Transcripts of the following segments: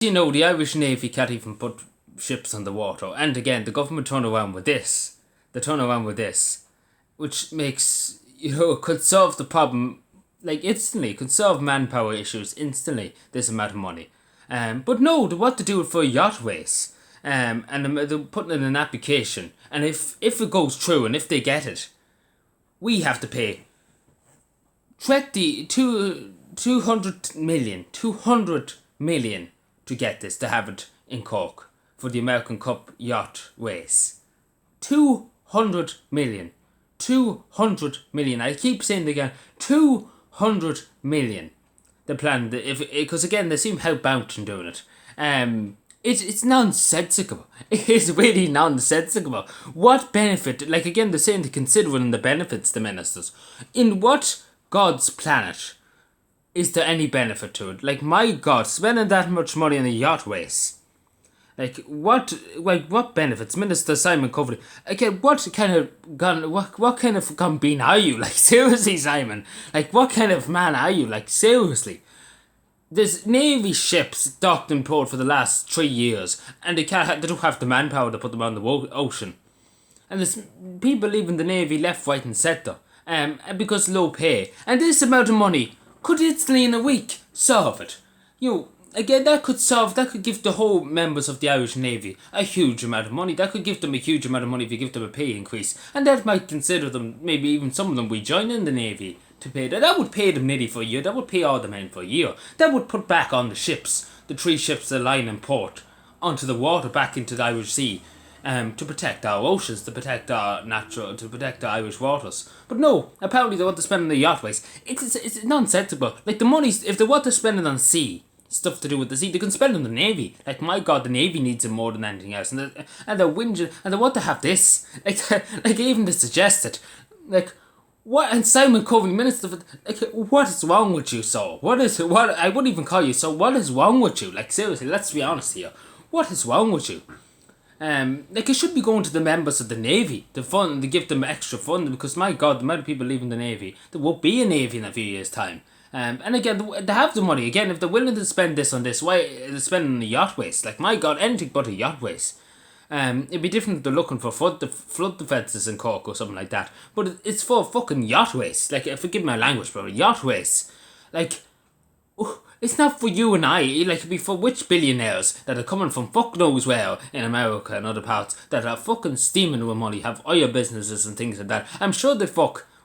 You know, the Irish Navy can't even put ships on the water. And again, the government turn around with this. They turn around with this, which makes, could solve the problem, like, instantly. Could solve manpower issues instantly, this amount of money. But no, they want to do it for a yacht race. And they're putting in an application. And if it goes through and if they get it, we have to pay 200 million to get this, to have it in Cork for the American Cup yacht race. 200 million. 200 million. I keep saying it again. 200 million. The plan, because again, they seem hellbound in doing it. It's nonsensical. It is really nonsensical. What benefit, like again, they're saying they're considering the benefits, the ministers. In what God's planet is there any benefit to it? Like, my God, spending that much money on a yacht race. Like, what benefits? Minister Simon Coveney. Again, what kind of gun bean are you? Like, seriously, Simon. Like, what kind of man are you? Like, seriously. There's Navy ships docked in port for the last 3 years, and they don't have the manpower to put them on the ocean. And there's people leaving the Navy left, right and centre, because low pay. And this amount of money could instantly in a week solve it. Again, that could give the whole members of the Irish Navy a huge amount of money. That could give them a huge amount of money if you give them a pay increase. And that might consider them, maybe even some of them we join in the Navy to pay that. That would pay them nearly for a year. That would pay all the men for a year. That would put back on the ships, the 3 ships that lie in port, onto the water, back into the Irish Sea. To protect our oceans, to protect our Irish waters. But no, apparently they want to spend on the yacht race. It's nonsensical. Like, the money's, if they want to spend it on sea, stuff to do with the sea, they can spend it on the Navy. Like, my God, the Navy needs it more than anything else. And they're whinging, and they want to have this. Like even to suggest it. Like, what? And Simon Coveney, Minister, like, what is wrong with you, so? I wouldn't even call you so. What is wrong with you? Like, seriously, let's be honest here. What is wrong with you? Like, it should be going to the members of the Navy, the fund, to give them extra funding, because my God, the amount of people leaving the Navy, there won't be a Navy in a few years' time. And again, they have the money. Again, if they're willing to spend this on this, why they're spending on a yacht race? Like, my God, anything but a yacht race. It'd be different if they're looking for flood defences in Cork or something like that. But it's for a fucking yacht race. Like, forgive my language, bro, a yacht race. Like, it's not for you and I. Like, it'd be for which billionaires that are coming from fuck knows where in America and other parts that are fucking steaming with money, have oil businesses and things like that. I'm sure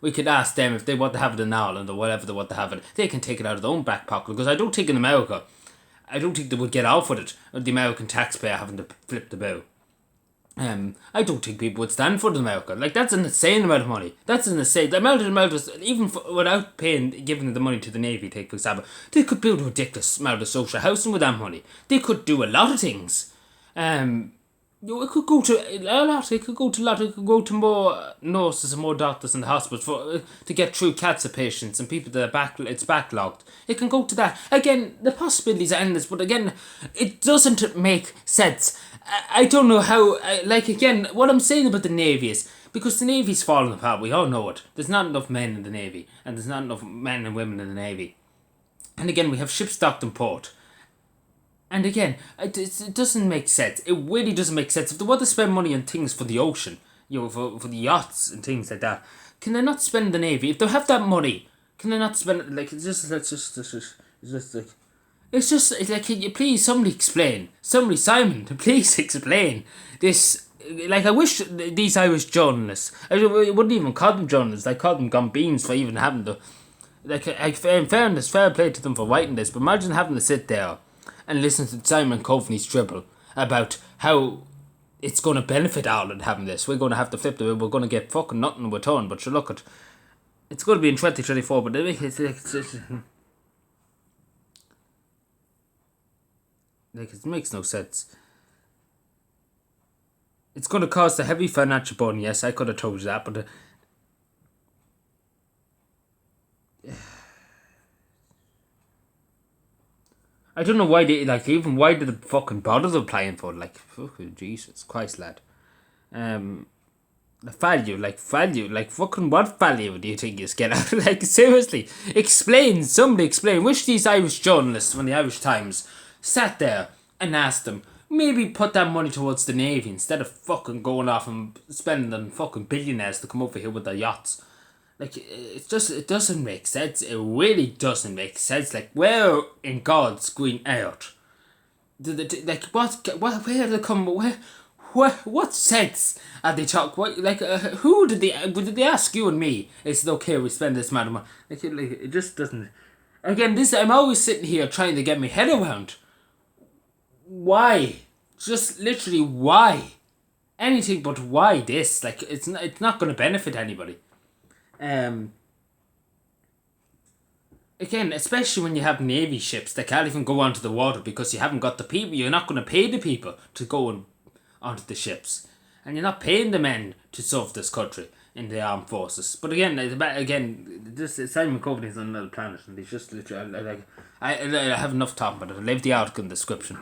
we could ask them if they want to have it in Ireland or whatever they want to have it. They can take it out of their own back pocket, because I don't think in America, I don't think they would get off with it, or the American taxpayer having to flip the bill. I don't think people would stand for it in America. Like, that's an insane amount of money. That's an insane. The amount is, even without giving the money to the Navy, take for example, they could build a ridiculous amount of social housing with that money. They could do a lot of things. It could go to a lot. It could go to a lot. It could go to more nurses and more doctors in the hospitals to get through cancer patients and people that are it's backlogged. It can go to that. Again, the possibilities are endless, but again, it doesn't make sense. I don't know how. Again, what I'm saying about the Navy is, because the Navy's falling apart. We all know it. There's not enough men in the Navy, and there's not enough men and women in the Navy. And again, we have ships docked in port. And again, it doesn't make sense. It really doesn't make sense. If they want to spend money on things for the ocean, for the yachts and things like that, can they not spend the Navy? If they have that money, can they not spend it? Like, can you please, somebody explain? Simon, please explain this. Like, I wish these Irish journalists, I wouldn't even call them journalists, I call them gumbeans for even having to, like, in fairness, fair play to them for writing this, but imagine having to sit there and listen to Simon Coveney's dribble about how it's going to benefit Ireland having this. We're going to have to flip the bill, we're going to get fucking nothing in return, but look at, it's going to be in 2024, but it makes no sense. It's going to cost a heavy financial burden. Yes, I could have told you that, but I don't know why why did they fucking bother applying for it? Like, fucking Jesus Christ, lad. Value, fucking what value do you think you get out? Like, seriously, somebody explain. Wish these Irish journalists from the Irish Times sat there and ask them, maybe put that money towards the Navy instead of fucking going off and spending on fucking billionaires to come over here with their yachts. Like, it doesn't make sense. It really doesn't make sense. Like, where in God's green earth? Like, where they come, what sense are they talk? What, like, who did they ask you and me? Is it okay we spend this amount of money? Like, it just doesn't. Again, I'm always sitting here trying to get my head around. Why? Just literally why? Anything but why this? Like, it's not going to benefit anybody. Again, especially when you have Navy ships that can't even go onto the water because you haven't got the people. You're not going to pay the people to go onto the ships, and you're not paying the men to serve this country in the armed forces. But this Simon Coveney's on another planet, and he's just literally I have enough talking about it. I'll leave the article in the description.